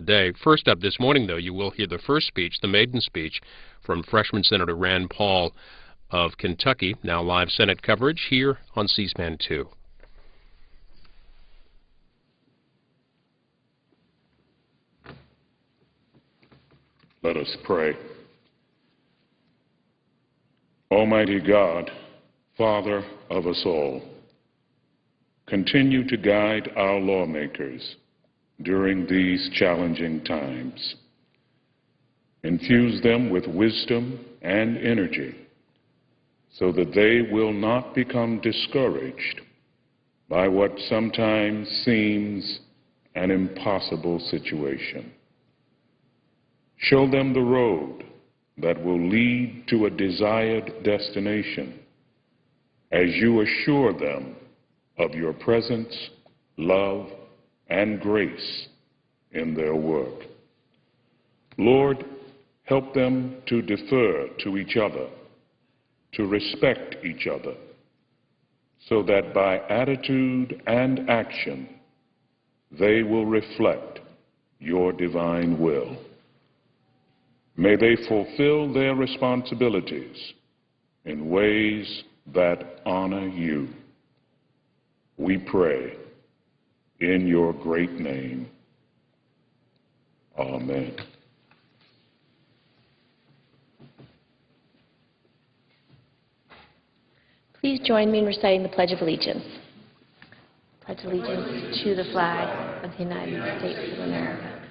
the day. First up this morning, though, you will hear the first speech, the maiden speech, from freshman Senator Rand Paul of Kentucky. Now live Senate coverage here on C-SPAN 2. Let us pray. Almighty God, Father of us all, continue to guide our lawmakers during these challenging times. Infuse them with wisdom and energy so that they will not become discouraged by what sometimes seems an impossible situation. Show them the road that will lead to a desired destination as you assure them of your presence, love, and grace in their work. Lord, help them to defer to each other, to respect each other, so that by attitude and action they will reflect your divine will. May they fulfill their responsibilities in ways that honor you. We pray in your great name. Amen. Please join me in reciting the Pledge of Allegiance. Pledge allegiance to the flag of the United States of America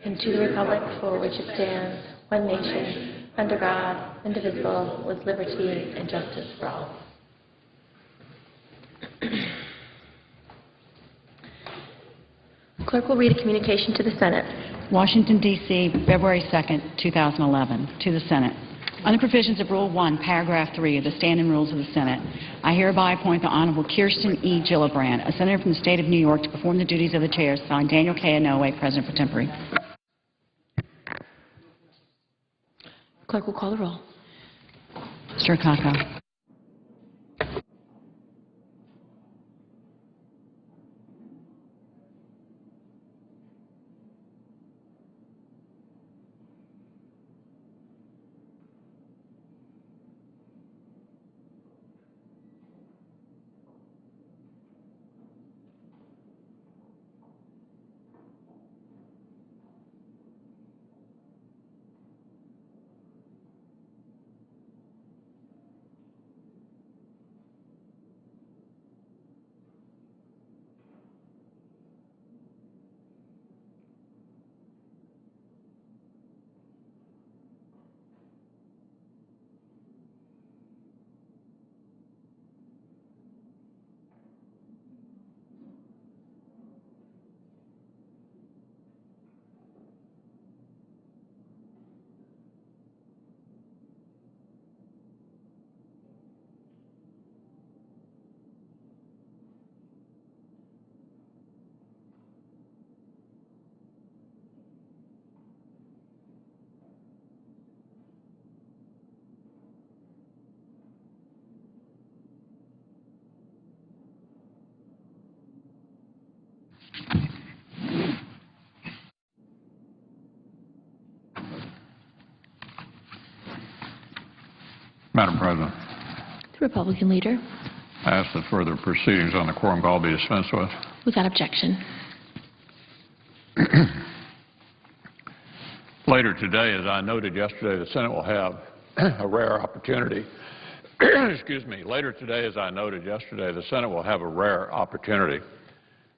and to the republic for which it stands, one nation, under God, indivisible, with liberty and justice for all. Clerk will read a communication to the Senate. Washington, D.C., February 2nd, 2011. To the Senate. Under provisions of Rule 1, Paragraph 3 of the Standing Rules of the Senate, I hereby appoint the Honorable Kirsten E. Gillibrand, a senator from the state of New York, to perform the duties of the chair, signed Daniel K. Inouye, President pro tempore. Clerk will call the roll. Mr. Akaka. Madam President. The Republican leader. I ask that further proceedings on the quorum call be dispensed with. Without objection. Later today, as I noted yesterday, the Senate will have a rare opportunity. Excuse me. Later today, as I noted yesterday, the Senate will have a rare opportunity.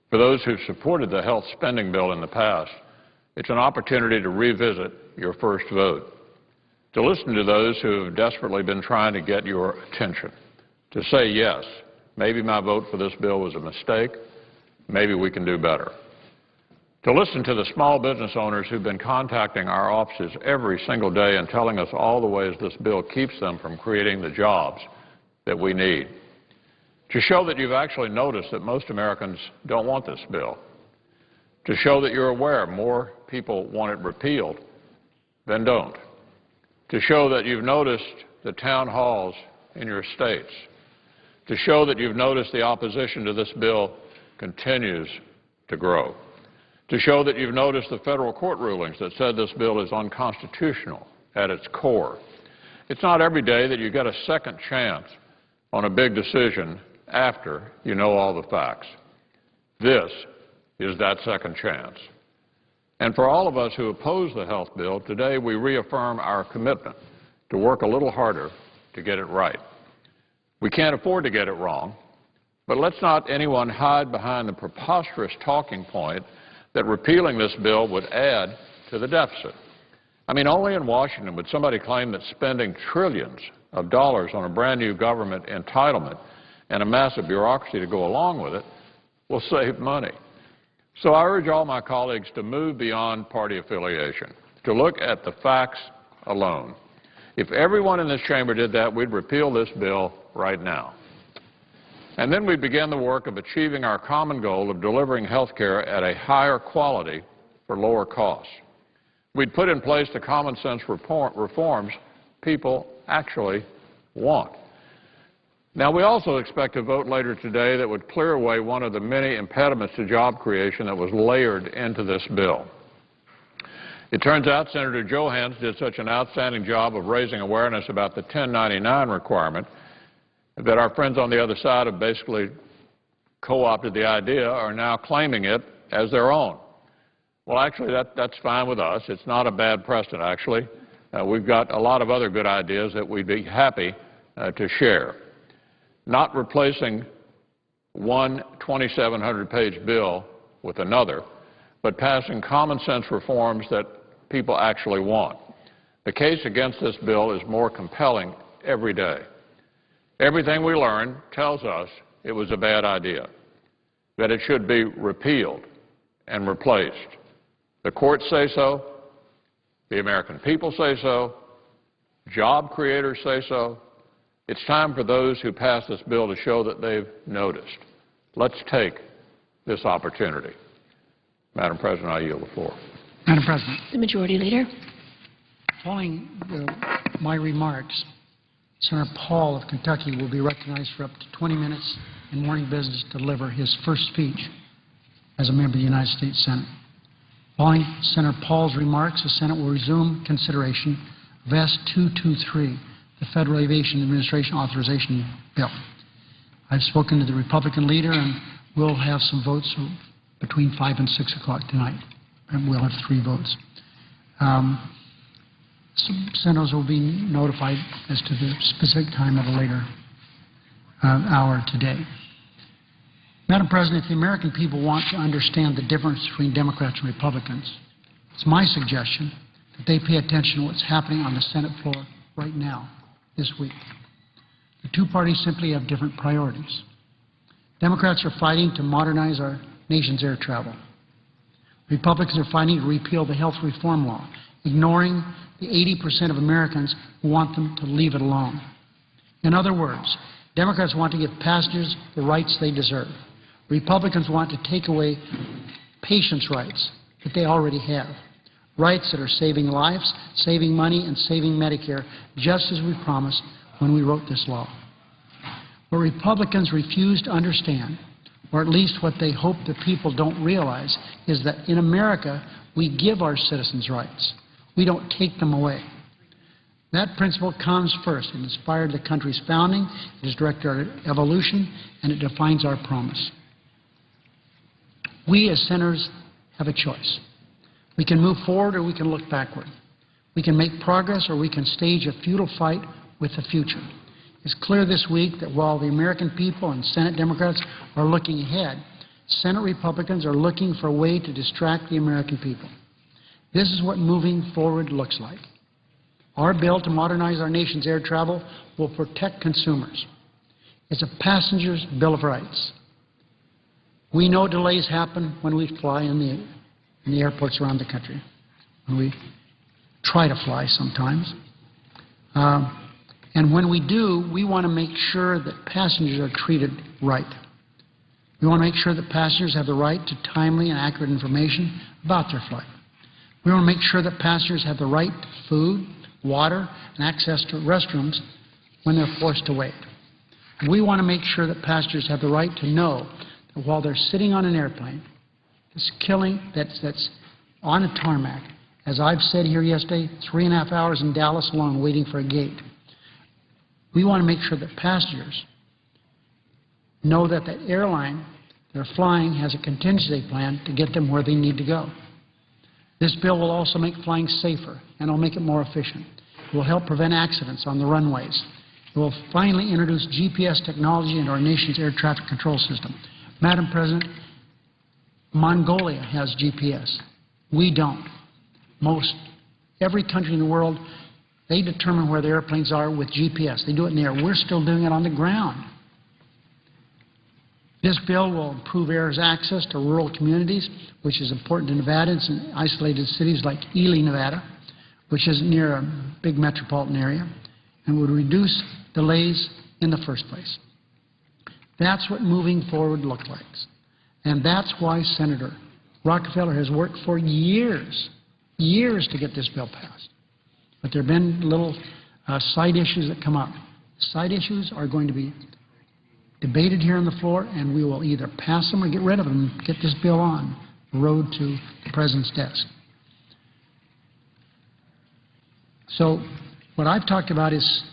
For those who've supported the health spending bill in the past, it's an opportunity to revisit your first vote, to listen to those who have desperately been trying to get your attention, to say, yes, maybe my vote for this bill was a mistake, maybe we can do better, to listen to the small business owners who've been contacting our offices every single day and telling us all the ways this bill keeps them from creating the jobs that we need, to show that you've actually noticed that most Americans don't want this bill, to show that you're aware more people want it repealed than don't, to show that you've noticed the town halls in your states, to show that you've noticed the opposition to this bill continues to grow, to show that you've noticed the federal court rulings that said this bill is unconstitutional at its core. It's not every day that you get a second chance on a big decision after you know all the facts. This is that second chance. And for all of us who oppose the health bill, today we reaffirm our commitment to work a little harder to get it right. We can't afford to get it wrong, but let's not anyone hide behind the preposterous talking point that repealing this bill would add to the deficit. I mean, only in Washington would somebody claim that spending trillions of dollars on a brand new government entitlement and a massive bureaucracy to go along with it will save money. So I urge all my colleagues to move beyond party affiliation, to look at the facts alone. If everyone in this chamber did that, we'd repeal this bill right now. And then we'd begin the work of achieving our common goal of delivering health care at a higher quality for lower costs. We'd put in place the common sense reforms people actually want. Now, we also expect a vote later today that would clear away one of the many impediments to job creation that was layered into this bill. It turns out Senator Johanns did such an outstanding job of raising awareness about the 1099 requirement that our friends on the other side have basically co-opted the idea, are now claiming it as their own. Well, actually, that's fine with us. It's not a bad precedent, actually. We've got a lot of other good ideas that we'd be happy to share. Not replacing one 2,700-page bill with another, but passing common sense reforms that people actually want. The case against this bill is more compelling every day. Everything we learn tells us it was a bad idea, that it should be repealed and replaced. The courts say so. The American people say so. Job creators say so. It's time for those who pass this bill to show that they've noticed. Let's take this opportunity. Madam President, I yield the floor. Madam President. The Majority Leader. Following my remarks, Senator Paul of Kentucky will be recognized for up to 20 minutes in morning business to deliver his first speech as a member of the United States Senate. Following Senator Paul's remarks, the Senate will resume consideration of S-223, the Federal Aviation Administration Authorization Bill. I've spoken to the Republican leader, and we'll have some votes between 5 and 6 o'clock tonight, and we'll have 3 votes. Some senators will be notified as to the specific time at a later hour today. Madam President, if the American people want to understand the difference between Democrats and Republicans, it's my suggestion that they pay attention to what's happening on the Senate floor right now, this week. The two parties simply have different priorities. Democrats are fighting to modernize our nation's air travel. Republicans are fighting to repeal the health reform law, ignoring the 80% of Americans who want them to leave it alone. In other words, Democrats want to give passengers the rights they deserve. Republicans want to take away patients' rights that they already have, rights that are saving lives, saving money, and saving Medicare, just as we promised when we wrote this law. What Republicans refuse to understand, or at least what they hope the people don't realize, is that in America, we give our citizens rights. We don't take them away. That principle comes first. It inspired the country's founding, it has directed our evolution, and it defines our promise. We as senators have a choice. We can move forward or we can look backward. We can make progress or we can stage a futile fight with the future. It's clear this week that while the American people and Senate Democrats are looking ahead, Senate Republicans are looking for a way to distract the American people. This is what moving forward looks like. Our bill to modernize our nation's air travel will protect consumers. It's a passenger's bill of rights. We know delays happen when we fly in the airports around the country, when we try to fly sometimes. And when we do, we want to make sure that passengers are treated right. We want to make sure that passengers have the right to timely and accurate information about their flight. We want to make sure that passengers have the right to food, water, and access to restrooms when they're forced to wait. And we want to make sure that passengers have the right to know that while they're sitting on an airplane, this killing that's on a tarmac. As I've said here yesterday, 3.5 hours in Dallas alone waiting for a gate. We want to make sure that passengers know that the airline they're flying has a contingency plan to get them where they need to go. This bill will also make flying safer, and it will make it more efficient. It will help prevent accidents on the runways. It will finally introduce GPS technology into our nation's air traffic control system. Madam President, Mongolia has GPS. We don't. Every country in the world, they determine where the airplanes are with GPS. They do it in the air. We're still doing it on the ground. This bill will improve air's access to rural communities, which is important to Nevadans and isolated cities like Ely, Nevada, which is near a big metropolitan area, and would reduce delays in the first place. That's what moving forward looks like. And that's why Senator Rockefeller has worked for years to get this bill passed. But there have been little side issues that come up. Side issues are going to be debated here on the floor, and we will either pass them or get rid of them and get this bill on the road to the President's desk. So what I've talked about is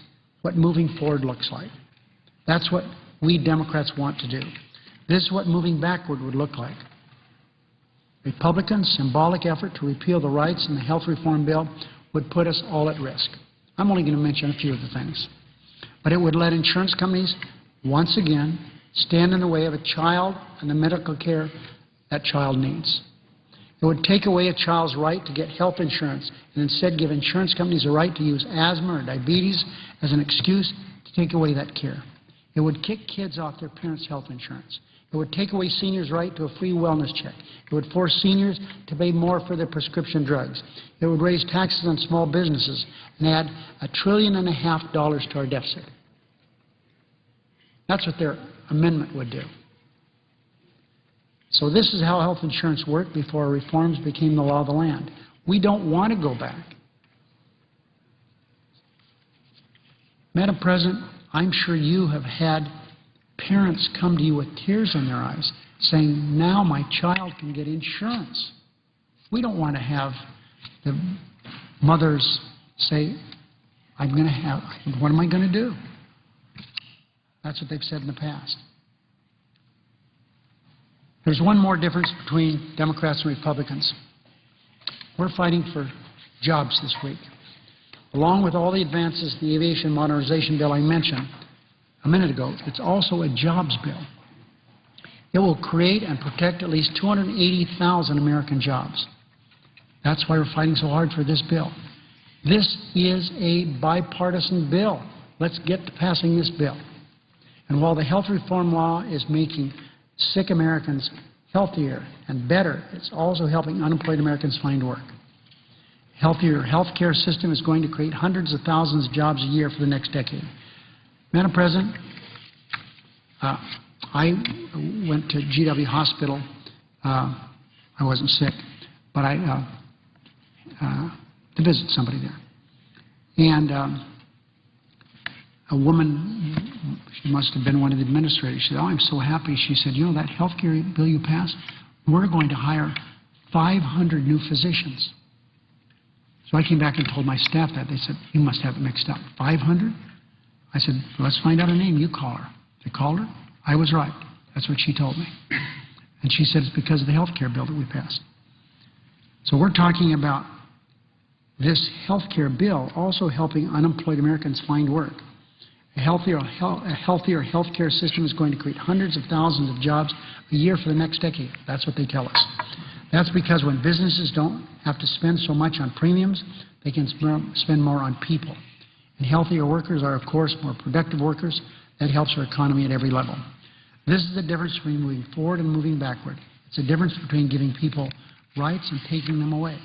what moving forward looks like. That's what we Democrats want to do. This is what moving backward would look like. Republicans' symbolic effort to repeal the rights in the health reform bill would put us all at risk. I'm only going to mention a few of the things. But it would let insurance companies, once again, stand in the way of a child and the medical care that child needs. It would take away a child's right to get health insurance and instead give insurance companies a right to use asthma or diabetes as an excuse to take away that care. It would kick kids off their parents' health insurance. It would take away seniors' right to a free wellness check. It would force seniors to pay more for their prescription drugs. It would raise taxes on small businesses and add $1.5 trillion to our deficit. That's what their amendment would do. So this is how health insurance worked before reforms became the law of the land. We don't want to go back. Madam President, I'm sure you have had parents come to you with tears in their eyes saying, now my child can get insurance. We don't want to have the mothers say, what am I going to do? That's what they've said in the past. There's one more difference between Democrats and Republicans. We're fighting for jobs this week. Along with all the advances in the aviation modernization bill I mentioned a minute ago, it's also a jobs bill. It will create and protect at least 280,000 American jobs. That's why we're fighting so hard for this bill. This is a bipartisan bill. Let's get to passing this bill. And while the health reform law is making sick Americans healthier and better, it's also helping unemployed Americans find work. Healthier health care system is going to create hundreds of thousands of jobs a year for the next decade. Madam President, I went to GW Hospital. I wasn't sick, but to visit somebody there. And a woman, she must have been one of the administrators, she said, oh, I'm so happy. She said, you know, that health care bill you passed, we're going to hire 500 new physicians. So I came back and told my staff that. They said, you must have it mixed up. 500? I said, well, let's find out her name. You call her. They called her. I was right. That's what she told me. And she said it's because of the health care bill that we passed. So we're talking about this health care bill also helping unemployed Americans find work. A healthier health care system is going to create hundreds of thousands of jobs a year for the next decade. That's what they tell us. That's because when businesses don't have to spend so much on premiums, they can spend more on people. And healthier workers are, of course, more productive workers. That helps our economy at every level. This is the difference between moving forward and moving backward. It's a difference between giving people rights and taking them away.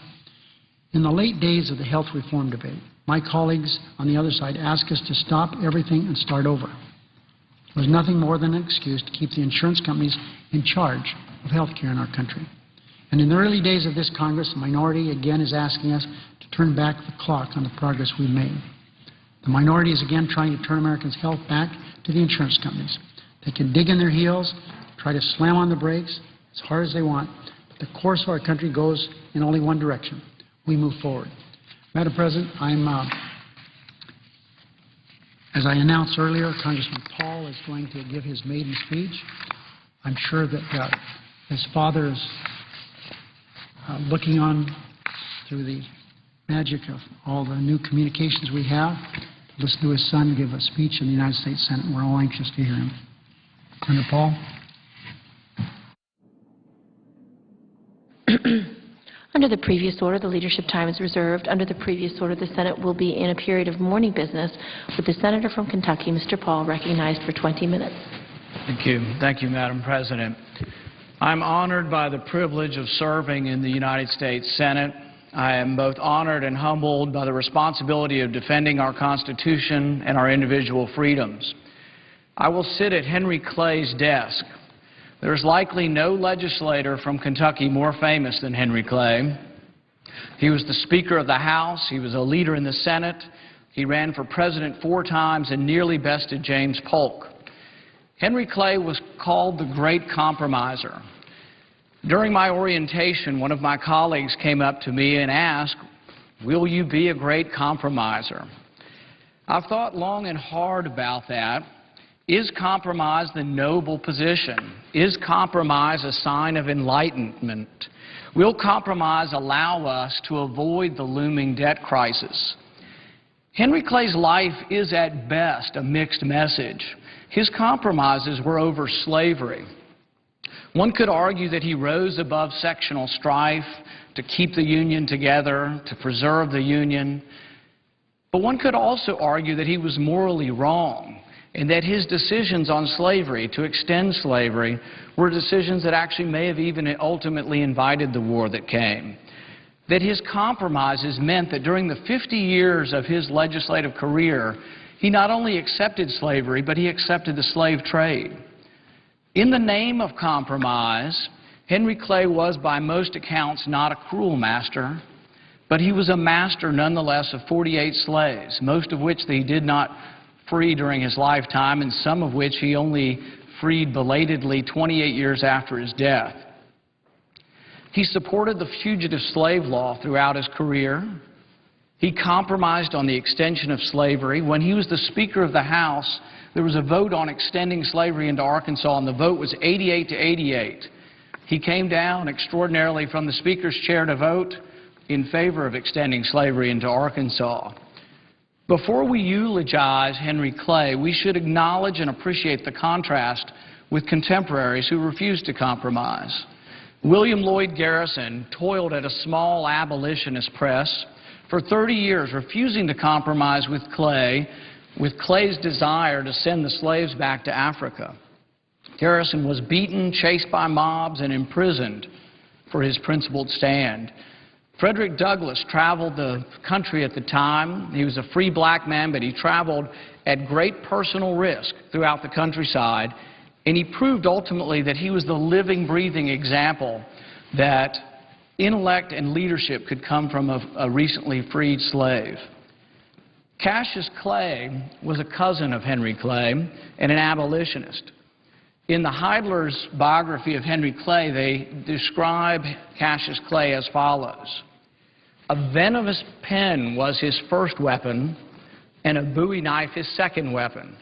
In the late days of the health reform debate, my colleagues on the other side asked us to stop everything and start over. It was nothing more than an excuse to keep the insurance companies in charge of health care in our country. And in the early days of this Congress, the minority again is asking us to turn back the clock on the progress we've made. The minority is again trying to turn Americans' health back to the insurance companies. They can dig in their heels, try to slam on the brakes as hard as they want, but the course of our country goes in only one direction. We move forward. Madam President, as I announced earlier, Congressman Paul is going to give his maiden speech. I'm sure that his father is looking on through the magic of all the new communications we have to listen to his son give a speech in the United States Senate. We're all anxious to hear him. Senator Paul. Under the previous order, the leadership time is reserved. Under the previous order, the Senate will be in a period of morning business with the Senator from Kentucky, Mr. Paul, recognized for 20 minutes. Thank you. Thank you, Madam President. I'm honored by the privilege of serving in the United States Senate. I am both honored and humbled by the responsibility of defending our Constitution and our individual freedoms. I will sit at Henry Clay's desk. There is likely no legislator from Kentucky more famous than Henry Clay. He was the Speaker of the House. He was a leader in the Senate. He ran for president 4 times and nearly bested James Polk. Henry Clay was called the Great Compromiser. During my orientation, one of my colleagues came up to me and asked, "Will you be a great compromiser?" I've thought long and hard about that. Is compromise the noble position? Is compromise a sign of enlightenment? Will compromise allow us to avoid the looming debt crisis? Henry Clay's life is at best a mixed message. His compromises were over slavery. One could argue that he rose above sectional strife to keep the Union together, to preserve the Union. But one could also argue that he was morally wrong, and that his decisions on slavery, to extend slavery, were decisions that actually may have even ultimately invited the war that came. That his compromises meant that during the 50 years of his legislative career, he not only accepted slavery, but he accepted the slave trade. In the name of compromise, Henry Clay was, by most accounts, not a cruel master, but he was a master nonetheless of 48 slaves, most of which he did not free during his lifetime, and some of which he only freed belatedly 28 years after his death. He supported the fugitive slave law throughout his career. He compromised on the extension of slavery. When he was the Speaker of the House, there was a vote on extending slavery into Arkansas, and the vote was 88 to 88. He came down extraordinarily from the Speaker's chair to vote in favor of extending slavery into Arkansas. Before we eulogize Henry Clay, we should acknowledge and appreciate the contrast with contemporaries who refused to compromise. William Lloyd Garrison toiled at a small abolitionist press for 30 years, refusing to compromise with Clay's desire to send the slaves back to Africa. Garrison was beaten, chased by mobs, and imprisoned for his principled stand. Frederick Douglass traveled the country at the time. He was a free black man, but he traveled at great personal risk throughout the countryside, and he proved ultimately that he was the living, breathing example that intellect and leadership could come from a recently freed slave. Cassius Clay was a cousin of Henry Clay and an abolitionist. In the Heidler's biography of Henry Clay, they describe Cassius Clay as follows: a venomous pen was his first weapon, and a Bowie knife his second weapon.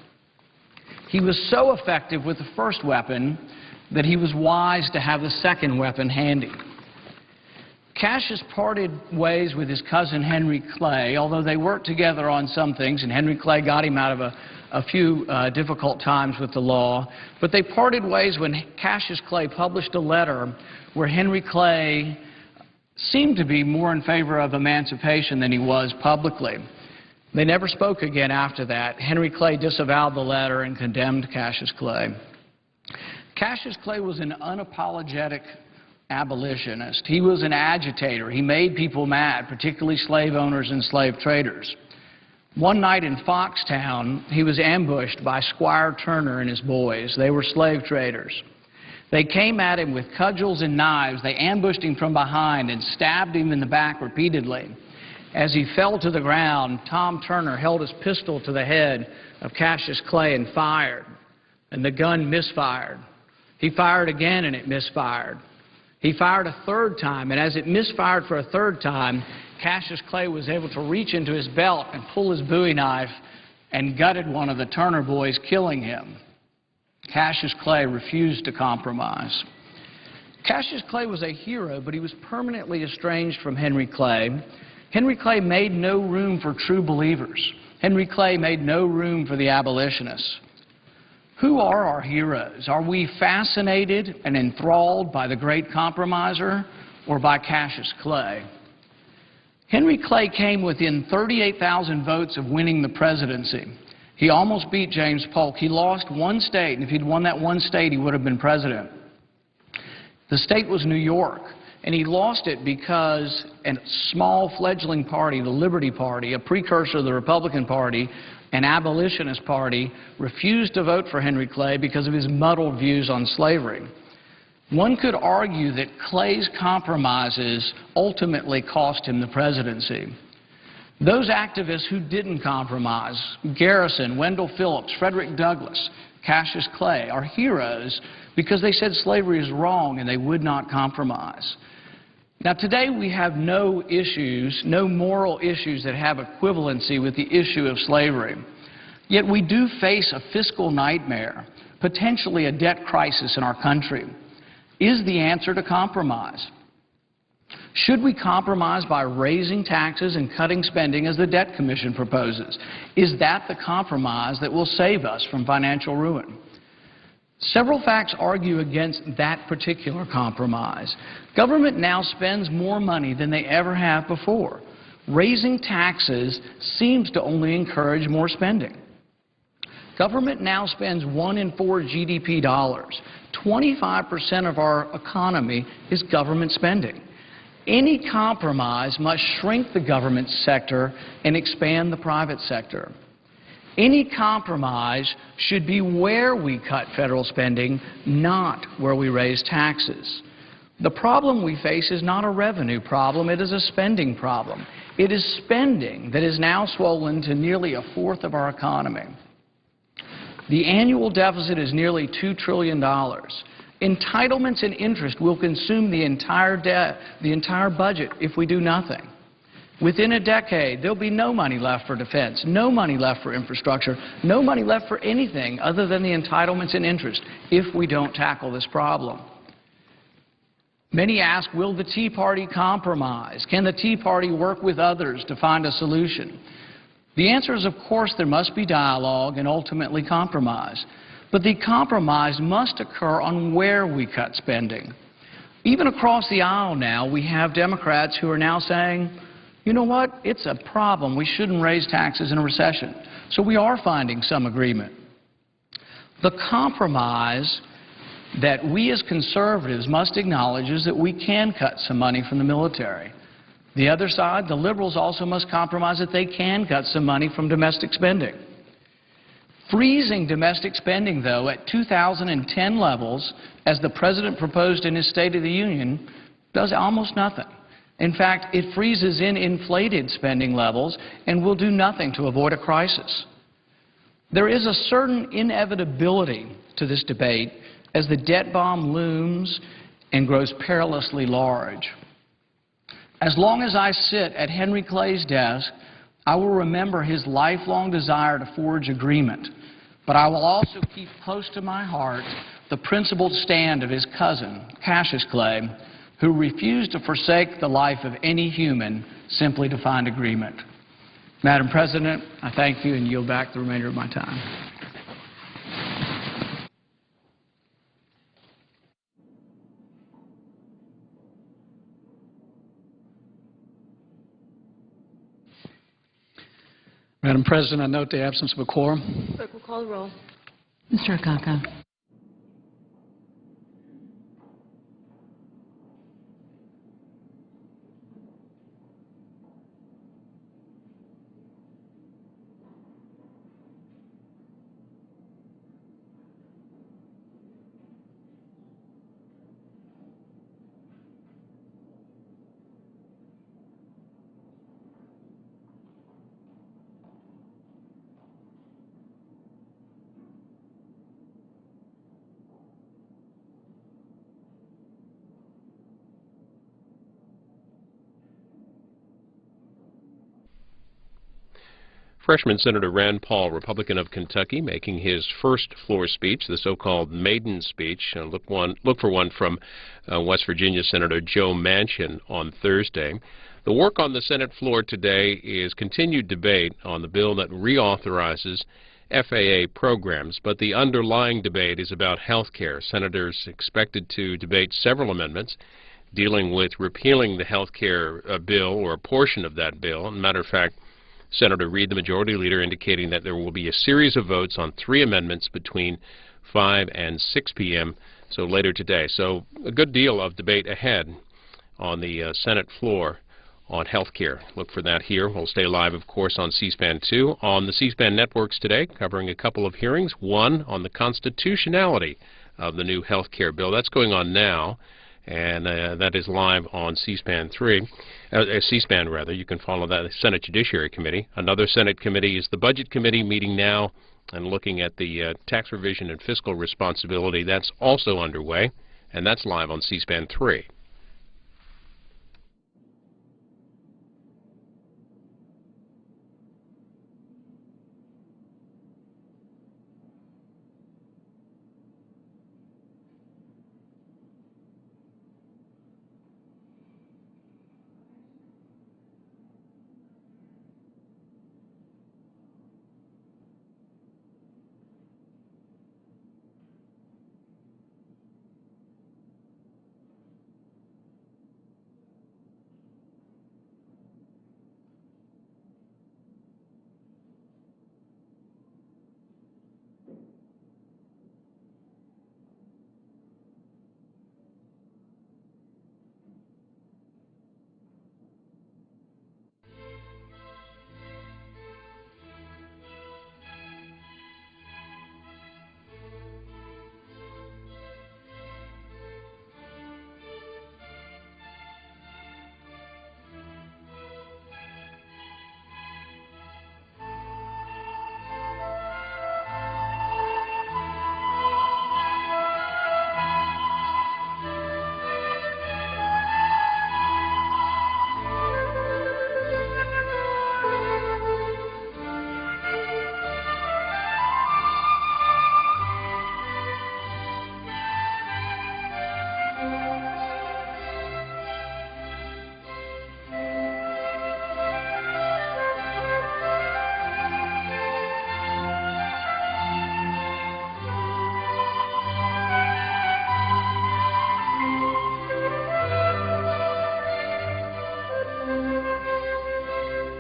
He was so effective with the first weapon that he was wise to have the second weapon handy. Cassius parted ways with his cousin Henry Clay, although they worked together on some things, and Henry Clay got him out of a few difficult times with the law. But they parted ways when Cassius Clay published a letter where Henry Clay seemed to be more in favor of emancipation than he was publicly. They never spoke again after that. Henry Clay disavowed the letter and condemned Cassius Clay. Cassius Clay was an unapologetic abolitionist. He was an agitator. He made people mad, particularly slave owners and slave traders. One night in Foxtown, he was ambushed by Squire Turner and his boys. They were slave traders. They came at him with cudgels and knives. They ambushed him from behind and stabbed him in the back repeatedly. As he fell to the ground, Tom Turner held his pistol to the head of Cassius Clay and fired, and the gun misfired. He fired again and it misfired. He fired a third time, and as it misfired for a third time, Cassius Clay was able to reach into his belt and pull his Bowie knife and gutted one of the Turner boys, killing him. Cassius Clay refused to compromise. Cassius Clay was a hero, but he was permanently estranged from Henry Clay. Henry Clay made no room for true believers. Henry Clay made no room for the abolitionists. Who are our heroes? Are we fascinated and enthralled by the great compromiser or by Cassius Clay? Henry Clay came within 38,000 votes of winning the presidency. He almost beat James Polk. He lost one state, and if he'd won that one state, he would have been president. The state was New York, and he lost it because a small fledgling party, the Liberty Party, a precursor of the Republican Party, an abolitionist party, refused to vote for Henry Clay because of his muddled views on slavery. One could argue that Clay's compromises ultimately cost him the presidency. Those activists who didn't compromise, Garrison, Wendell Phillips, Frederick Douglass, Cassius Clay, are heroes because they said slavery is wrong and they would not compromise. Now, today we have no issues, no moral issues that have equivalency with the issue of slavery. Yet we do face a fiscal nightmare, potentially a debt crisis in our country. Is the answer to compromise? Should we compromise by raising taxes and cutting spending as the Debt Commission proposes? Is that the compromise that will save us from financial ruin? Several facts argue against that particular compromise. Government now spends more money than they ever have before. Raising taxes seems to only encourage more spending. Government now spends 1 in 4 GDP dollars. 25% of our economy is government spending. Any compromise must shrink the government sector and expand the private sector. Any compromise should be where we cut federal spending, not where we raise taxes. The problem we face is not a revenue problem, it is a spending problem. It is spending that is now swollen to nearly a fourth of our economy. The annual deficit is nearly $2 trillion. Entitlements and interest will consume the entire budget if we do nothing. Within a decade, there'll be no money left for defense, no money left for infrastructure, no money left for anything other than the entitlements and interest if we don't tackle this problem. Many ask, will the Tea Party compromise? Can the Tea Party work with others to find a solution? The answer is, of course, there must be dialogue and ultimately compromise. But the compromise must occur on where we cut spending. Even across the aisle now, we have Democrats who are now saying, you know what, it's a problem. We shouldn't raise taxes in a recession. So we are finding some agreement. The compromise that we as conservatives must acknowledge is that we can cut some money from the military. The other side, the liberals, also must compromise that they can cut some money from domestic spending. Freezing domestic spending, though, at 2010 levels, as the President proposed in his State of the Union, does almost nothing. In fact, it freezes in inflated spending levels and will do nothing to avoid a crisis. There is a certain inevitability to this debate as the debt bomb looms and grows perilously large. As long as I sit at Henry Clay's desk, I will remember his lifelong desire to forge agreement, but I will also keep close to my heart the principled stand of his cousin, Cassius Clay, who refused to forsake the life of any human simply to find agreement. Madam President, I thank you and yield back the remainder of my time. Madam President, I note the absence of a quorum. Clerk will call the roll. Mr. Akaka. Freshman Senator Rand Paul, Republican of Kentucky, making his first floor speech, the so-called maiden speech. Look for one from West Virginia Senator Joe Manchin on Thursday. The work on the Senate floor today is continued debate on the bill that reauthorizes FAA programs, but the underlying debate is about health care. Senators expected to debate several amendments dealing with repealing the health care bill or a portion of that bill. As a matter of fact, Senator Reid, the majority leader, indicating that there will be a series of votes on 3 amendments between 5 and 6 p.m., so later today. So a good deal of debate ahead on the Senate floor on health care. Look for that here. We'll stay live, of course, on C-SPAN 2. On the C-SPAN networks today, covering a couple of hearings. One on the constitutionality of the new health care bill. That's going on now, and that is live on C-SPAN 3. C-SPAN, rather. You can follow that. Senate Judiciary Committee. Another Senate committee is the Budget Committee, meeting now and looking at the tax revision and fiscal responsibility. That's also underway, and that's live on C-SPAN 3.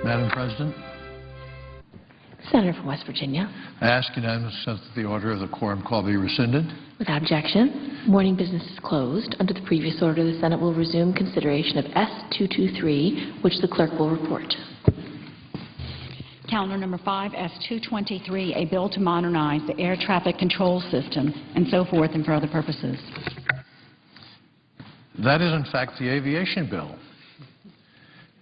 Madam President, Senator from West Virginia. I ask unanimous consent that the order of the quorum call be rescinded. Without objection, morning business is closed. Under the previous order, the Senate will resume consideration of S-223, which the clerk will report. Calendar number 5, S-223, a bill to modernize the air traffic control system, and so forth, and for other purposes. That is, in fact, the aviation bill.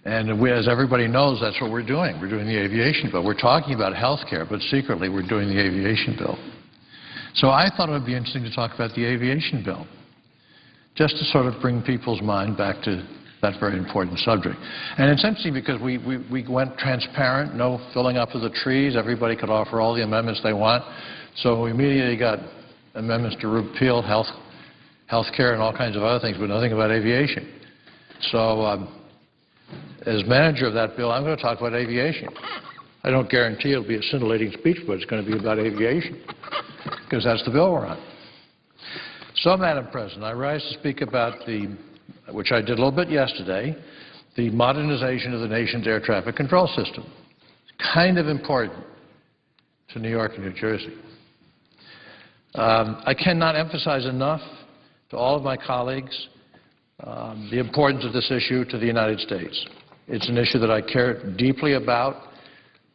And we, as everybody knows, that's what we're doing. We're doing the aviation bill. We're talking about health care, but secretly we're doing the aviation bill. So I thought it would be interesting to talk about the aviation bill, just to sort of bring people's mind back to that very important subject. And it's interesting because we went transparent, no filling up of the trees. Everybody could offer all the amendments they want. So we immediately got amendments to repeal health care and all kinds of other things, but nothing about aviation. So as manager of that bill, I'm going to talk about aviation. I don't guarantee it'll be a scintillating speech, but it's going to be about aviation, because that's the bill we're on. So, Madam President, I rise to speak about which I did a little bit yesterday, the modernization of the nation's air traffic control system. It's kind of important to New York and New Jersey. I cannot emphasize enough to all of my colleagues the importance of this issue to the United States. It's an issue that I care deeply about,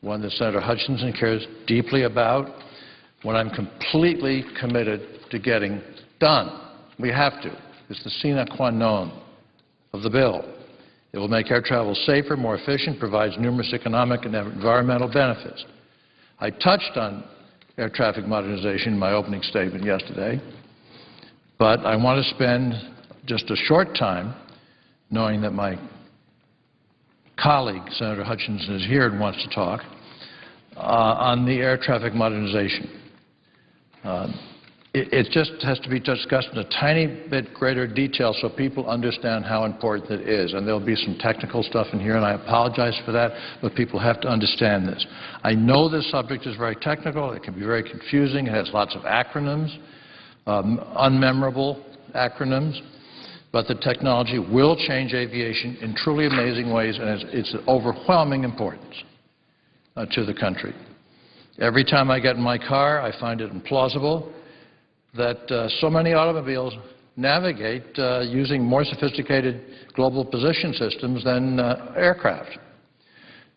one that Senator Hutchinson cares deeply about, one I'm completely committed to getting done. We have to. It's the sine qua non of the bill. It will make air travel safer, more efficient, provides numerous economic and environmental benefits. I touched on air traffic modernization in my opening statement yesterday, but I want to spend just a short time, knowing that my colleague, Senator Hutchinson, is here and wants to talk, on the air traffic modernization. It just has to be discussed in a tiny bit greater detail so people understand how important it is. And there'll be some technical stuff in here, and I apologize for that, but people have to understand this. I know this subject is very technical. It can be very confusing. It has lots of acronyms, unmemorable acronyms. But the technology will change aviation in truly amazing ways, and it's of overwhelming importance to the country. Every time I get in my car, I find it implausible that so many automobiles navigate using more sophisticated global position systems than aircraft.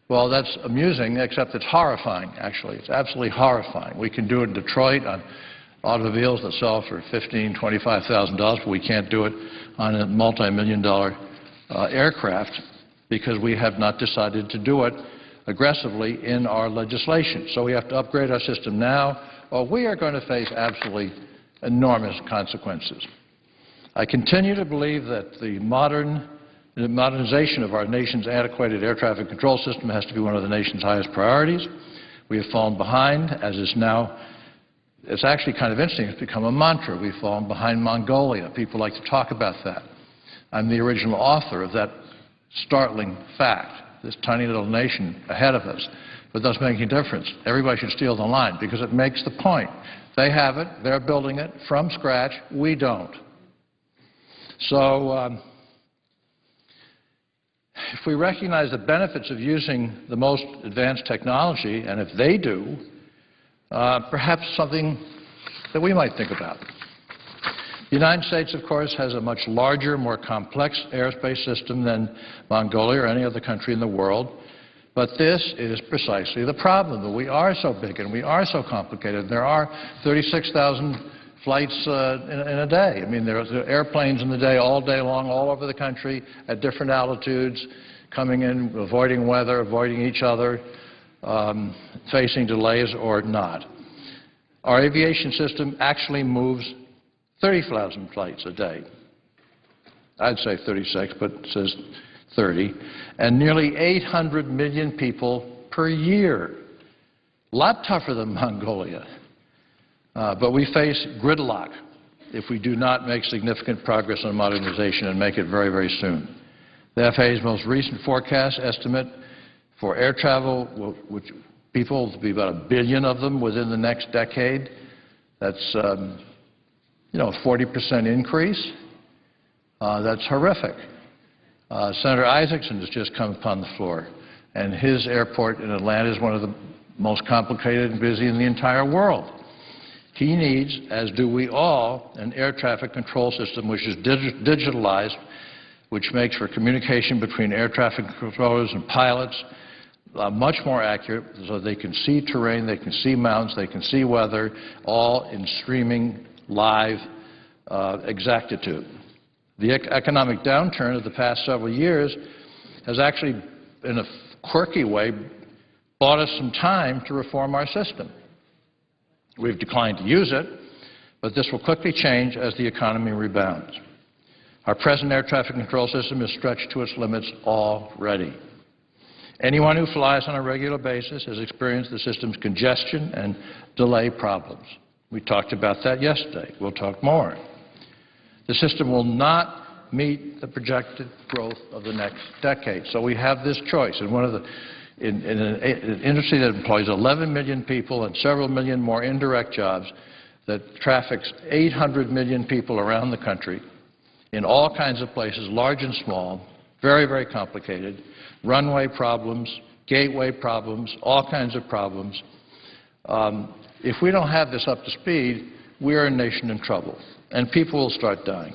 Well, that's amusing, except it's horrifying, actually. It's absolutely horrifying. We can do it in Detroit on automobiles that sell for $15,000, $25,000, but we can't do it on a multi-million-dollar aircraft because we have not decided to do it aggressively in our legislation. So we have to upgrade our system now, or we are going to face absolutely enormous consequences. I continue to believe that the modernization of our nation's antiquated air traffic control system has to be one of the nation's highest priorities. We have fallen behind, as is now, it's actually kind of interesting, it's become a mantra. We've fallen behind Mongolia. People like to talk about that. I'm the original author of that startling fact, this tiny little nation ahead of us. But it doesn't make any difference. Everybody should steal the line because it makes the point. They have it. They're building it from scratch. We don't. So if we recognize the benefits of using the most advanced technology, and if they do, perhaps something that we might think about. The United States, of course, has a much larger, more complex airspace system than Mongolia or any other country in the world. But this is precisely the problem, that we are so big and we are so complicated. There are 36,000 flights in a day. I mean, there are airplanes in the day, all day long, all over the country, at different altitudes, coming in, avoiding weather, avoiding each other, facing delays or not. Our aviation system actually moves 30,000 flights a day. I'd say 36, but it says 30, and nearly 800 million people per year. A lot tougher than Mongolia. But we face gridlock if we do not make significant progress on modernization and make it very, very soon. The FAA's most recent forecast estimate for air travel, which people will be about 1 billion of them within the next decade. That's, a 40% increase. That's horrific. Senator Isaacson has just come upon the floor, and his airport in Atlanta is one of the most complicated and busy in the entire world. He needs, as do we all, an air traffic control system which is digitalized, which makes for communication between air traffic controllers and pilots much more accurate so they can see terrain, they can see mountains, they can see weather, all in streaming live exactitude. The economic downturn of the past several years has actually, in a quirky way, bought us some time to reform our system. We've declined to use it, but this will quickly change as the economy rebounds. Our present air traffic control system is stretched to its limits already. Anyone who flies on a regular basis has experienced the system's congestion and delay problems. We talked about that yesterday. We'll talk more. The system will not meet the projected growth of the next decade. So we have this choice. And one of the, in an industry that employs 11 million people and several million more indirect jobs, that traffics 800 million people around the country in all kinds of places, large and small, very, very complicated, runway problems, gateway problems, all kinds of problems. If we don't have this up to speed, we're a nation in trouble, and people will start dying.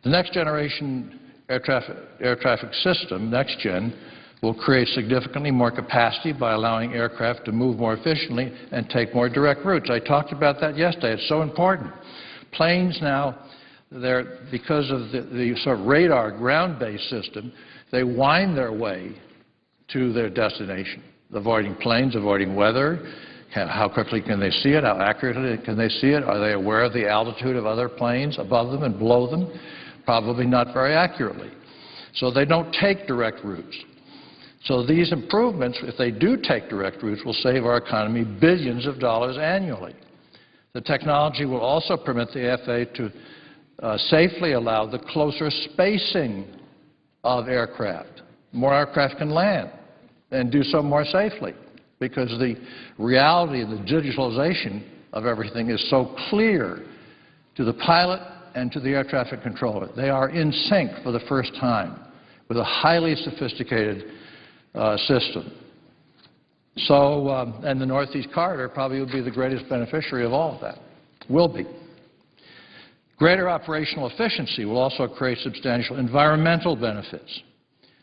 The next generation air traffic system, next gen, will create significantly more capacity by allowing aircraft to move more efficiently and take more direct routes. I talked about that yesterday. It's so important. Planes now, because of the sort of radar ground-based system, they wind their way to their destination, avoiding planes, avoiding weather. How quickly can they see it? How accurately can they see it? Are they aware of the altitude of other planes above them and below them? Probably not very accurately. So they don't take direct routes. So these improvements, if they do take direct routes, will save our economy billions of dollars annually. The technology will also permit the FAA to safely allow the closer spacing of aircraft. More aircraft can land and do so more safely because the reality of the digitalization of everything is so clear to the pilot and to the air traffic controller. They are in sync for the first time with a highly sophisticated system. So, and the Northeast Corridor probably will be the greatest beneficiary of all of that. Will be. Greater operational efficiency will also create substantial environmental benefits.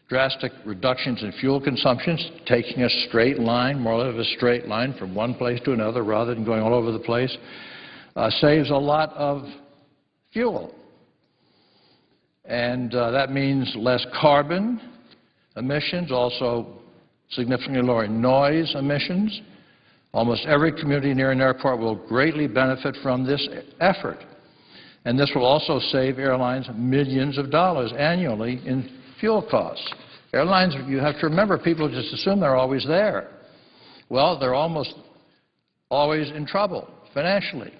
Drastic reductions in fuel consumptions, taking a straight line, more or less a straight line from one place to another rather than going all over the place, saves a lot of fuel. And that means less carbon emissions, also significantly lower noise emissions. Almost every community near an airport will greatly benefit from this effort. And this will also save airlines millions of dollars annually in fuel costs. Airlines, you have to remember, people just assume they're always there. Well, they're almost always in trouble financially.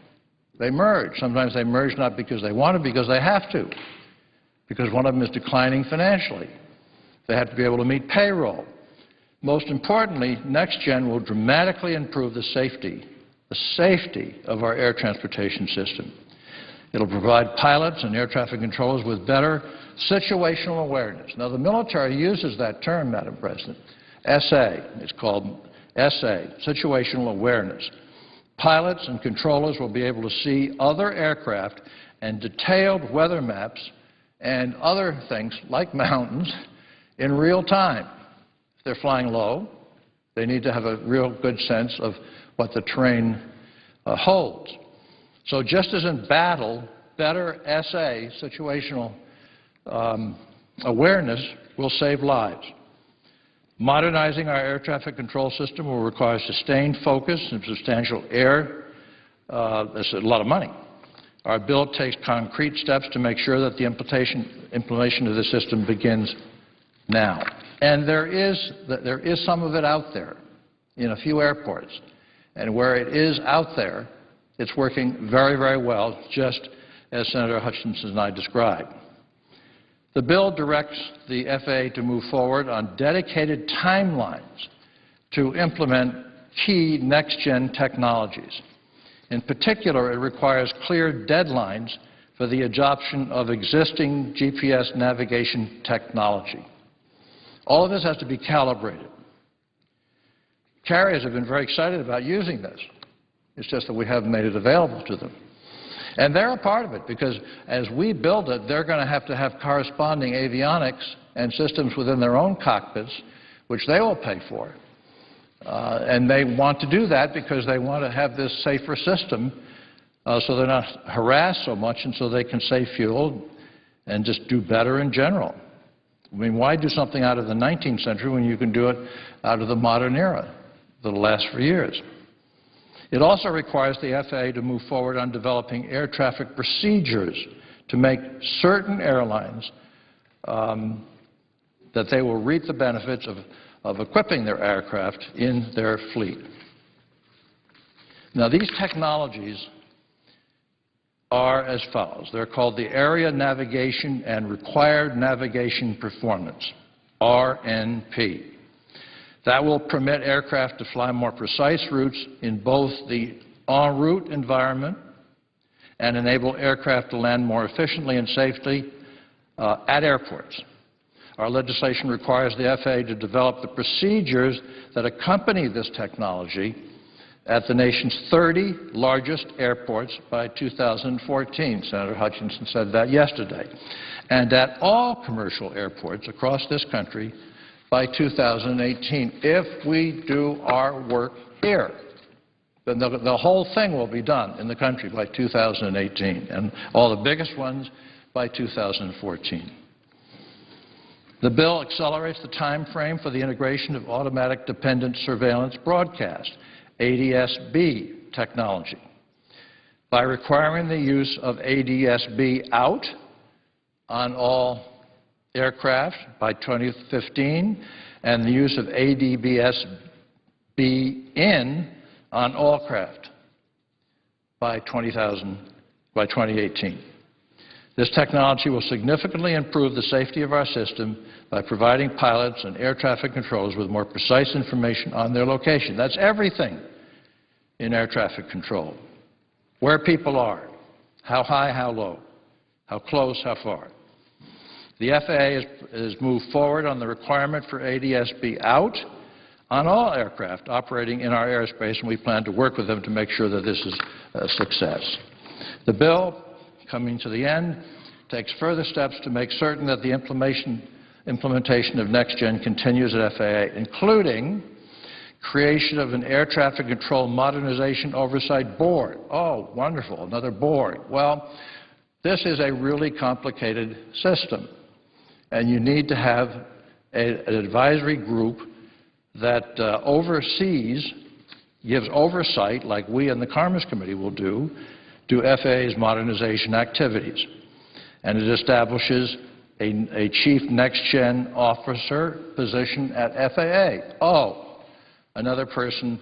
They merge. Sometimes they merge not because they want to, because they have to, because one of them is declining financially. They have to be able to meet payroll. Most importantly, NextGen will dramatically improve the safety of our air transportation system. It'll provide pilots and air traffic controllers with better situational awareness. Now, the military uses that term, Madam President, SA. It's called SA, situational awareness. Pilots and controllers will be able to see other aircraft and detailed weather maps and other things like mountains in real time. If they're flying low, they need to have a real good sense of what the terrain holds. So just as in battle, better SA, situational awareness, will save lives. Modernizing our air traffic control system will require sustained focus and substantial that's a lot of money. Our bill takes concrete steps to make sure that the implementation of the system begins now. And there is some of it out there in a few airports. And where it is out there, it's working very, very well, just as Senator Hutchinson and I described. The bill directs the FAA to move forward on dedicated timelines to implement key next-gen technologies. In particular, it requires clear deadlines for the adoption of existing GPS navigation technology. All of this has to be calibrated. Carriers have been very excited about using this. It's just that we haven't made it available to them. And they're a part of it because as we build it, they're going to have corresponding avionics and systems within their own cockpits, which they will pay for. And they want to do that because they want to have this safer system so they're not harassed so much and so they can save fuel and just do better in general. I mean, why do something out of the 19th century when you can do it out of the modern era that'll last for years? It also requires the FAA to move forward on developing air traffic procedures to make certain airlines that they will reap the benefits of equipping their aircraft in their fleet. Now, these technologies are as follows. They're called the Area Navigation and Required Navigation Performance, RNP. That will permit aircraft to fly more precise routes in both the en route environment and enable aircraft to land more efficiently and safely at airports. Our legislation requires the FAA to develop the procedures that accompany this technology at the nation's 30 largest airports by 2014. Senator Hutchinson said that yesterday. And at all commercial airports across this country by 2018. If we do our work here, then the whole thing will be done in the country by 2018, and all the biggest ones by 2014. The bill accelerates the time frame for the integration of automatic dependent surveillance broadcast, ADS-B technology. By requiring the use of ADS-B out on all aircraft by 2015 and the use of ADS-B on all craft by 2018. This technology will significantly improve the safety of our system by providing pilots and air traffic controllers with more precise information on their location. That's everything in air traffic control. Where people are, how high, how low, how close, how far. The FAA has moved forward on the requirement for ADS-B out on all aircraft operating in our airspace, and we plan to work with them to make sure that this is a success. The bill, coming to the end, takes further steps to make certain that the implementation of NextGen continues at FAA, including creation of an air traffic control modernization oversight board. Oh, wonderful, another board. Well, this is a really complicated system, and you need to have an advisory group that oversees, gives oversight, like we in the Commerce Committee will do, to FAA's modernization activities. And it establishes a Chief Next-Gen Officer position at FAA. Oh, another person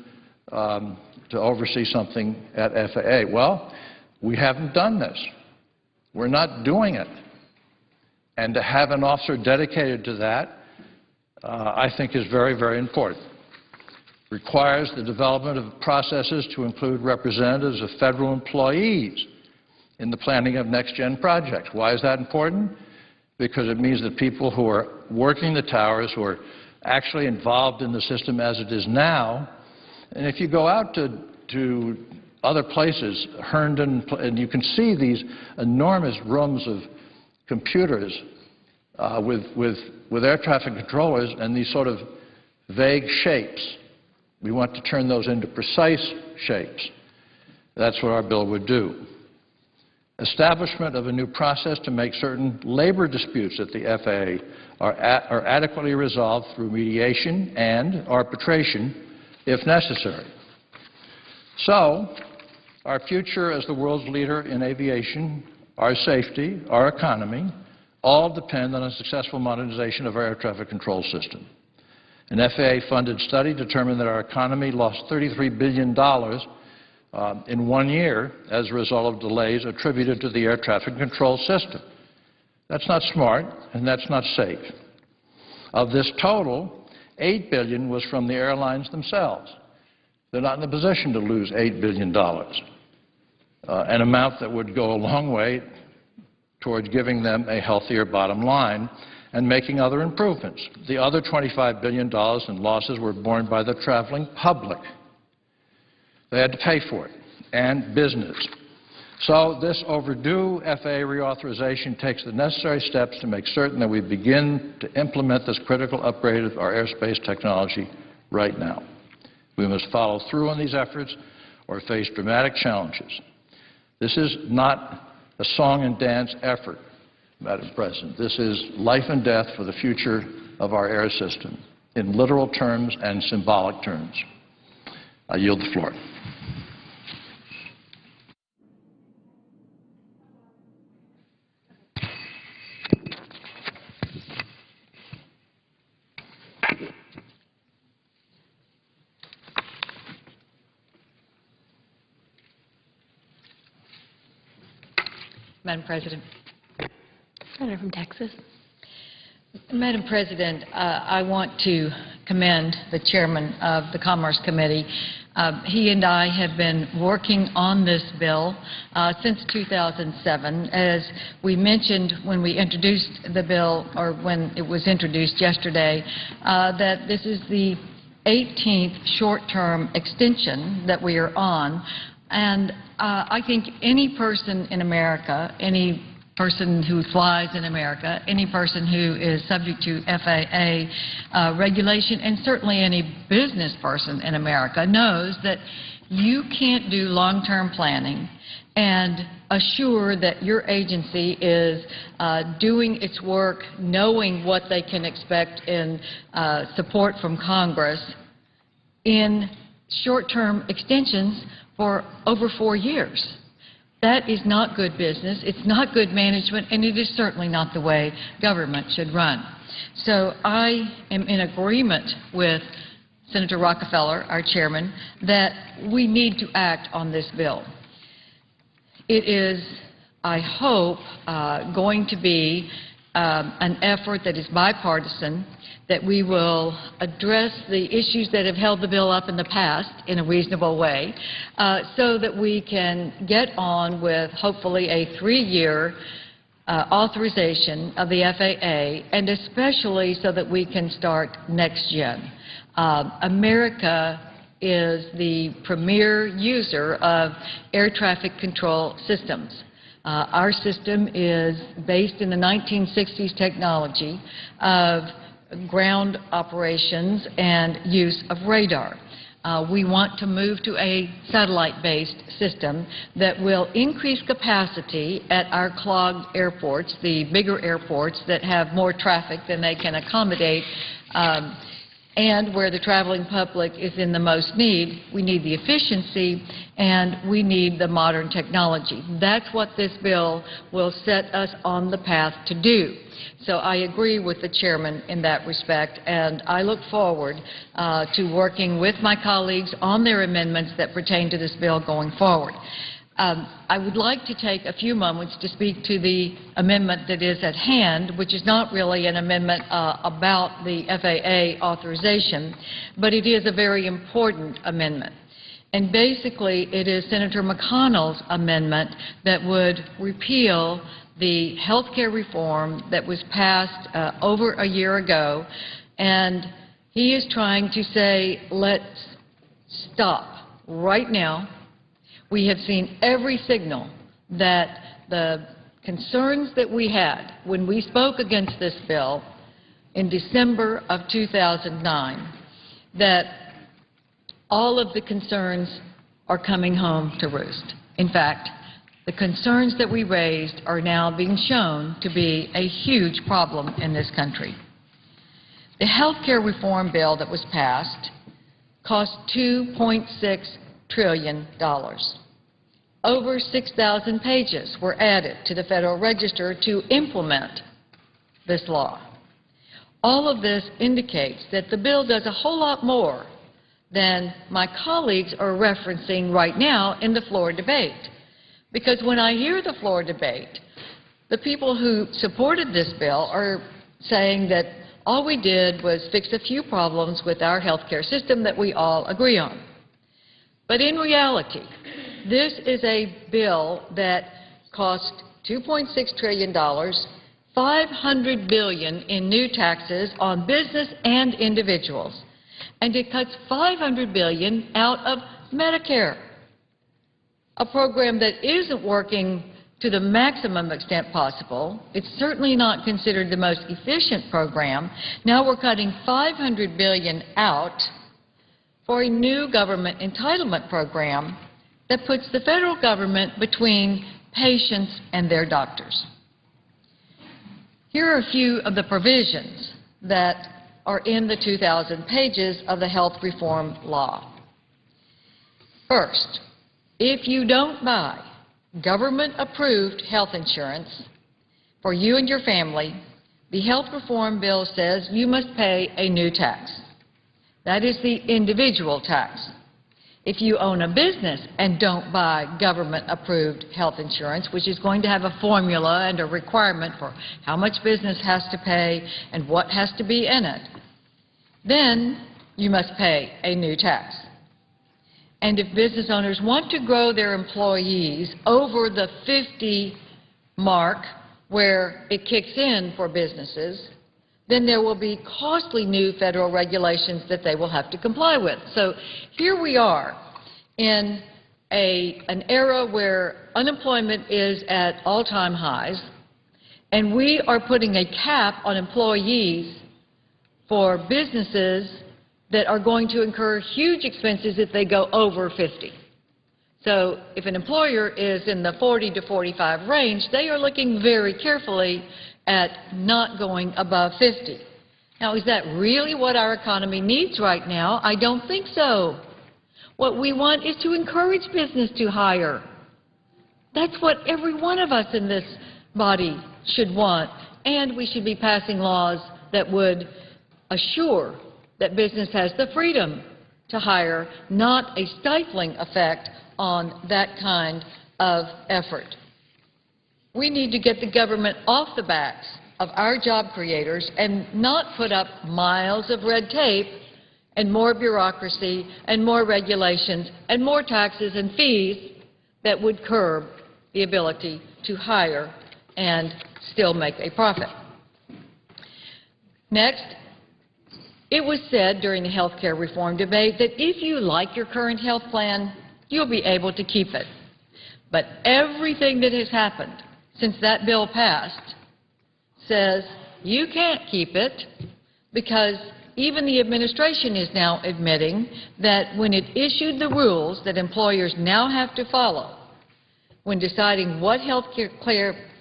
to oversee something at FAA. Well, we haven't done this. We're not doing it. And to have an officer dedicated to that, I think is very, very important. Requires the development of processes to include representatives of federal employees in the planning of next-gen projects. Why is that important? Because it means that people who are working the towers, who are actually involved in the system as it is now, and if you go out to other places, Herndon, and you can see these enormous rooms of computers with air traffic controllers and these sort of vague shapes. We want to turn those into precise shapes. That's what our bill would do. Establishment of a new process to make certain labor disputes at the FAA are adequately resolved through mediation and arbitration if necessary. So, our future as the world's leader in aviation, our safety, our economy, all depend on a successful modernization of our air traffic control system. An FAA-funded study determined that our economy lost $33 billion in 1 year as a result of delays attributed to the air traffic control system. That's not smart, and that's not safe. Of this total, $8 billion was from the airlines themselves. They're not in the position to lose $8 billion, an amount that would go a long way towards giving them a healthier bottom line and making other improvements. The other $25 billion in losses were borne by the traveling public. They had to pay for it, and business. So this overdue FAA reauthorization takes the necessary steps to make certain that we begin to implement this critical upgrade of our airspace technology right now. We must follow through on these efforts or face dramatic challenges. This is not a song and dance effort, Madam President. This is life and death for the future of our air system, in literal terms and symbolic terms. I yield the floor. Madam President. Senator from Texas. Madam President, I want to commend the chairman of the Commerce Committee. He and I have been working on this bill since 2007. As we mentioned when we introduced the bill, or when it was introduced yesterday, that this is the 18th short-term extension that we are on. And I think any person in America, any person who flies in America, any person who is subject to FAA regulation, and certainly any business person in America knows that you can't do long-term planning and assure that your agency is doing its work, knowing what they can expect in support from Congress in short-term extensions for over 4 years. That is not good business, it's not good management, and it is certainly not the way government should run. So I am in agreement with Senator Rockefeller, our chairman, that we need to act on this bill. It is, I hope, going to be an effort that is bipartisan, that we will address the issues that have held the bill up in the past in a reasonable way, so that we can get on with hopefully a 3-year authorization of the FAA, and especially so that we can start next gen. America is the premier user of air traffic control systems. Our system is based in the 1960s technology of ground operations and use of radar. We want to move to a satellite-based system that will increase capacity at our clogged airports, the bigger airports that have more traffic than they can accommodate, and where the traveling public is in the most need. We need the efficiency, and we need the modern technology. That's what this bill will set us on the path to do. So I agree with the chairman in that respect, and I look forward to working with my colleagues on their amendments that pertain to this bill going forward. I would like to take a few moments to speak to the amendment that is at hand, which is not really an amendment about the FAA authorization, but it is a very important amendment. And basically, it is Senator McConnell's amendment that would repeal the health care reform that was passed over a year ago, and he is trying to say, let's stop right now. We have seen every signal that the concerns that we had when we spoke against this bill in December of 2009, that all of the concerns are coming home to roost. In fact, the concerns that we raised are now being shown to be a huge problem in this country. The health care reform bill that was passed cost $2.6 trillion. Over 6,000 pages were added to the Federal Register to implement this law. All of this indicates that the bill does a whole lot more than my colleagues are referencing right now in the floor debate. Because when I hear the floor debate, the people who supported this bill are saying that all we did was fix a few problems with our health care system that we all agree on. But in reality, this is a bill that cost $2.6 trillion, $500 billion in new taxes on business and individuals, and it cuts $500 billion out of Medicare, a program that isn't working to the maximum extent possible. It's certainly not considered the most efficient program. Now we're cutting $500 billion out for a new government entitlement program that puts the federal government between patients and their doctors. Here are a few of the provisions that are in the 2,000 pages of the health reform law. First, if you don't buy government-approved health insurance for you and your family, the health reform bill says you must pay a new tax. That is the individual tax. If you own a business and don't buy government-approved health insurance, which is going to have a formula and a requirement for how much business has to pay and what has to be in it, then you must pay a new tax. And if business owners want to grow their employees over the 50 mark where it kicks in for businesses, then there will be costly new federal regulations that they will have to comply with. So here we are in an era where unemployment is at all-time highs, and we are putting a cap on employees for businesses that are going to incur huge expenses if they go over 50. So if an employer is in the 40 to 45 range, they are looking very carefully at not going above 50. Now, is that really what our economy needs right now? I don't think so. What we want is to encourage business to hire. That's what every one of us in this body should want, and we should be passing laws that would assure that business has the freedom to hire, not a stifling effect on that kind of effort. We need to get the government off the backs of our job creators and not put up miles of red tape and more bureaucracy and more regulations and more taxes and fees that would curb the ability to hire and still make a profit. Next, it was said during the health care reform debate that if you like your current health plan, you'll be able to keep it. But everything that has happened since that bill passed says you can't keep it, because even the administration is now admitting that when it issued the rules that employers now have to follow when deciding what health care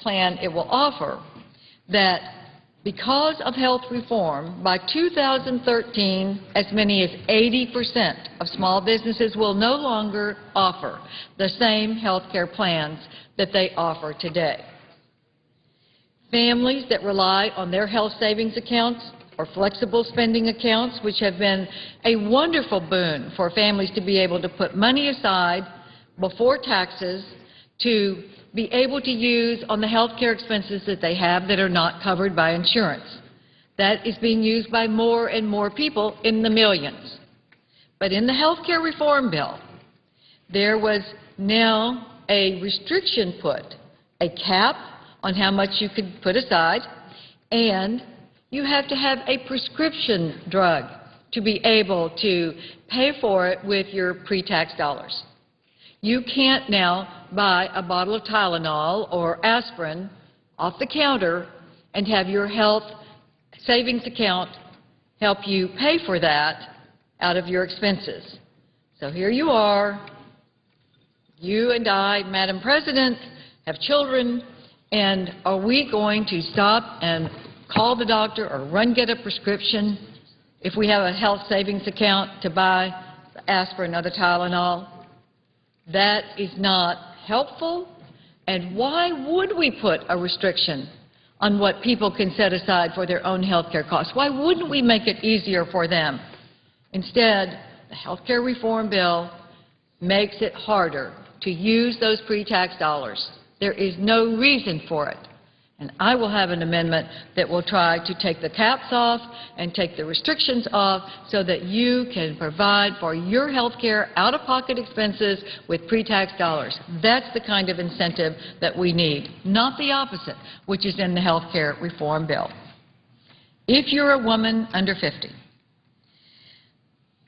plan it will offer, that because of health reform, by 2013, as many as 80% of small businesses will no longer offer the same health care plans that they offer today. Families that rely on their health savings accounts or flexible spending accounts, which have been a wonderful boon for families to be able to put money aside before taxes to be able to use on the health care expenses that they have that are not covered by insurance. That is being used by more and more people in the millions. But in the health care reform bill, there was now a restriction put, a cap on how much you could put aside, and you have to have a prescription drug to be able to pay for it with your pre-tax dollars. You can't now buy a bottle of Tylenol or aspirin off the counter and have your health savings account help you pay for that out of your expenses. So here you are, you and I, Madam President, have children, and are we going to stop and call the doctor or run get a prescription if we have a health savings account to buy the aspirin or the Tylenol? That is not helpful. And why would we put a restriction on what people can set aside for their own health care costs? Why wouldn't we make it easier for them? Instead, the health care reform bill makes it harder to use those pre-tax dollars. There is no reason for it. And I will have an amendment that will try to take the caps off and take the restrictions off so that you can provide for your health care out-of-pocket expenses with pre-tax dollars. That's the kind of incentive that we need, not the opposite, which is in the health care reform bill. If you're a woman under 50,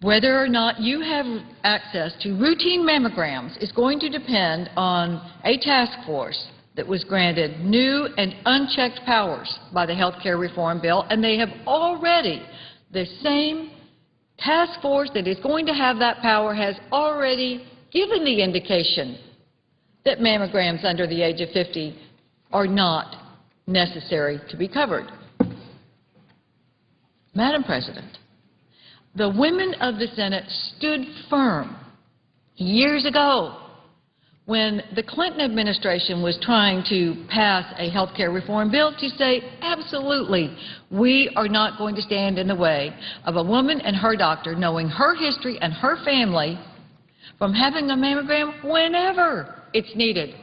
whether or not you have access to routine mammograms is going to depend on a task force that was granted new and unchecked powers by the health care reform bill, and they have already, the same task force that is going to have that power has already given the indication that mammograms under the age of 50 are not necessary to be covered. Madam President, the women of the Senate stood firm years ago when the Clinton administration was trying to pass a health care reform bill to say, absolutely, we are not going to stand in the way of a woman and her doctor knowing her history and her family from having a mammogram whenever it's needed.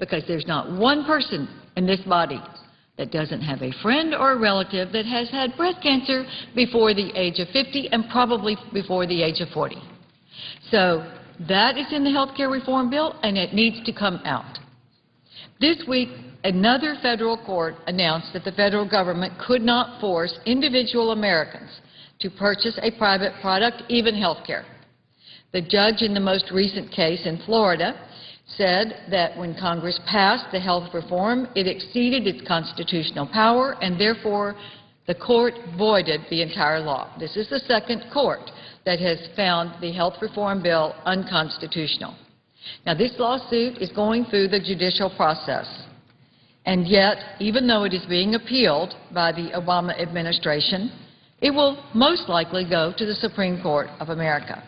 Because there's not one person in this body that doesn't have a friend or a relative that has had breast cancer before the age of 50 and probably before the age of 40. So that is in the health care reform bill, and it needs to come out. This week, another federal court announced that the federal government could not force individual Americans to purchase a private product, even health care. The judge in the most recent case in Florida said that when Congress passed the health reform, it exceeded its constitutional power, and therefore the court voided the entire law. This is the second court that has found the health reform bill unconstitutional. Now, this lawsuit is going through the judicial process, and yet, even though it is being appealed by the Obama administration, it will most likely go to the Supreme Court of America.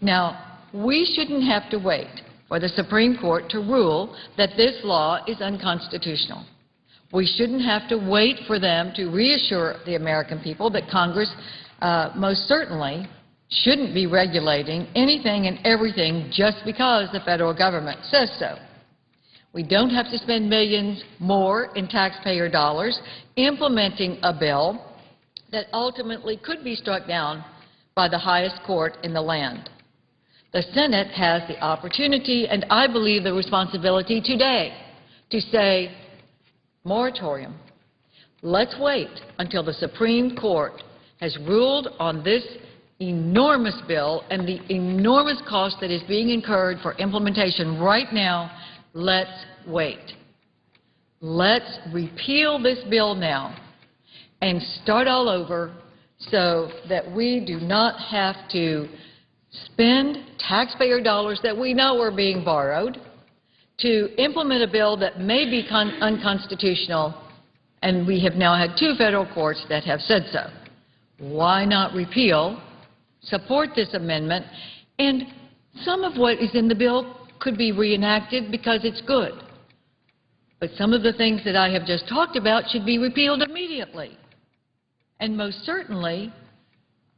Now, we shouldn't have to wait for the Supreme Court to rule that this law is unconstitutional. We shouldn't have to wait for them to reassure the American people that Congress most certainly shouldn't be regulating anything and everything just because the federal government says so. We don't have to spend millions more in taxpayer dollars implementing a bill that ultimately could be struck down by the highest court in the land. The Senate has the opportunity and I believe the responsibility today to say, moratorium. Let's wait until the Supreme Court has ruled on this enormous bill and the enormous cost that is being incurred for implementation right now. Let's wait. Let's repeal this bill now and start all over so that we do not have to spend taxpayer dollars that we know are being borrowed to implement a bill that may be unconstitutional, and we have now had 2 federal courts that have said so. Why not repeal, support this amendment, and some of what is in the bill could be reenacted because it's good. But some of the things that I have just talked about should be repealed immediately. And most certainly,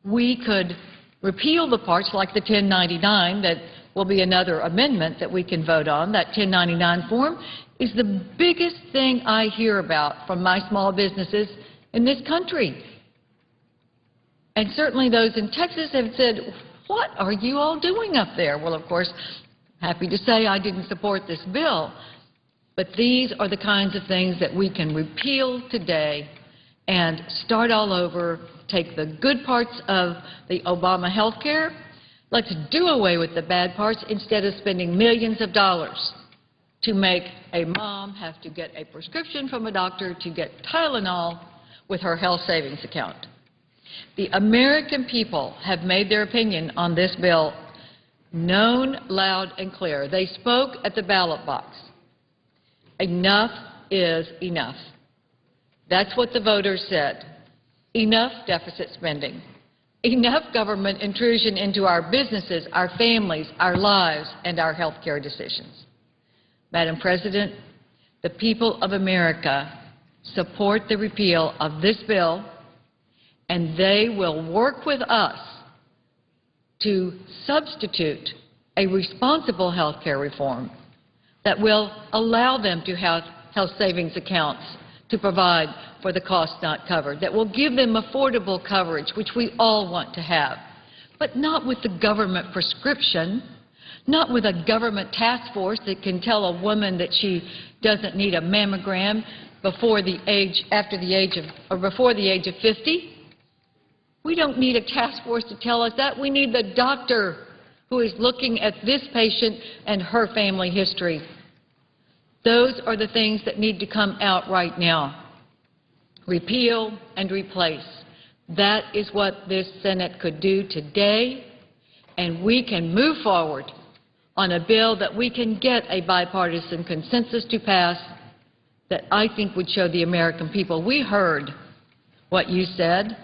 we could repeal the parts like the 1099 that will be another amendment that we can vote on. That 1099 form is the biggest thing I hear about from my small businesses in this country. And certainly those in Texas have said, what are you all doing up there? Well, of course, happy to say I didn't support this bill. But these are the kinds of things that we can repeal today and start all over, take the good parts of the Obama health care. Let's do away with the bad parts instead of spending millions of dollars to make a mom have to get a prescription from a doctor to get Tylenol with her health savings account. The American people have made their opinion on this bill known loud and clear. They spoke at the ballot box. Enough is enough. That's what the voters said. Enough deficit spending. Enough government intrusion into our businesses, our families, our lives, and our health care decisions. Madam President, the people of America support the repeal of this bill, and they will work with us to substitute a responsible health care reform that will allow them to have health savings accounts to provide for the costs not covered, that will give them affordable coverage, which we all want to have, but not with the government prescription, not with a government task force that can tell a woman that she doesn't need a mammogram before the age of 50. We don't need a task force to tell us that. We need the doctor who is looking at this patient and her family history. Those are the things that need to come out right now. Repeal and replace. That is what this Senate could do today, and we can move forward on a bill that we can get a bipartisan consensus to pass that I think would show the American people. We heard what you said.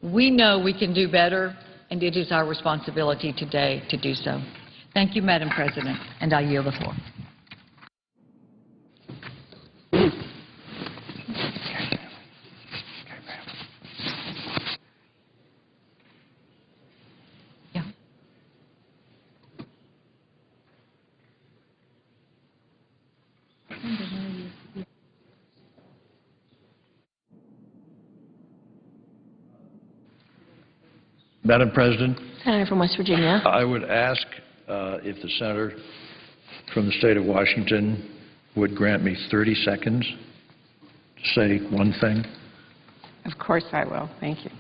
We know we can do better, and it is our responsibility today to do so. Thank you, Madam President, and I yield the floor. Madam President, Senator from West Virginia. I would ask if the senator from the state of Washington would grant me 30 seconds to say one thing. Of course I will. Thank you.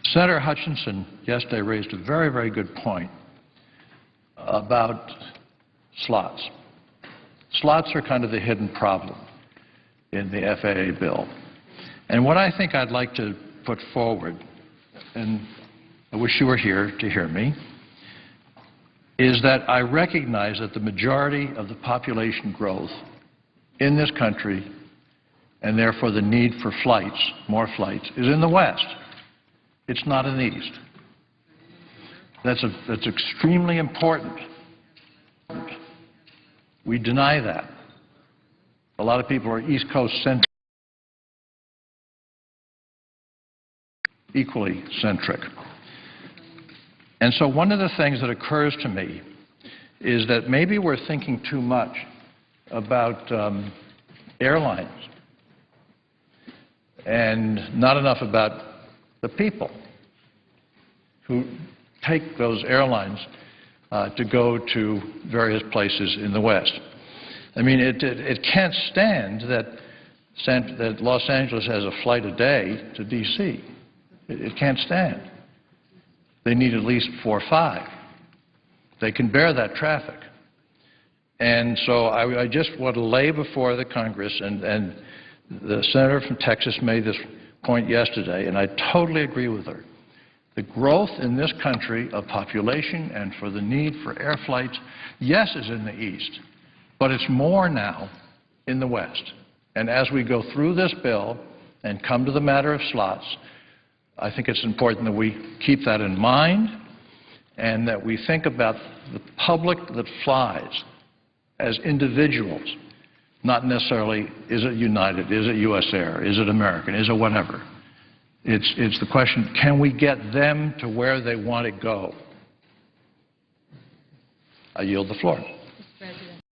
Senator Hutchinson yesterday raised a very, very good point about slots. Slots are kind of the hidden problem in the FAA bill. And what I think I'd like to put forward, and I wish you were here to hear me, is that I recognize that the majority of the population growth in this country, and therefore the need for flights, more flights, is in the West. It's not in the East. That's extremely important. We deny that. A lot of people are East Coast centric, equally centric. And so one of the things that occurs to me is that maybe we're thinking too much about airlines and not enough about the people who take those airlines to go to various places in the West. I mean, it can't stand that Los Angeles has a flight a day to D.C. It can't stand. They need at least 4 or 5. They can bear that traffic. And so I just want to lay before the Congress, and the senator from Texas made this point yesterday, and I totally agree with her. The growth in this country of population and for the need for air flights, yes, is in the East, but it's more now in the West. And as we go through this bill and come to the matter of slots, I think it's important that we keep that in mind and that we think about the public that flies as individuals, not necessarily is it United, is it U.S. Air, is it American, is it whatever. It's the question, can we get them to where they want to go? I yield the floor.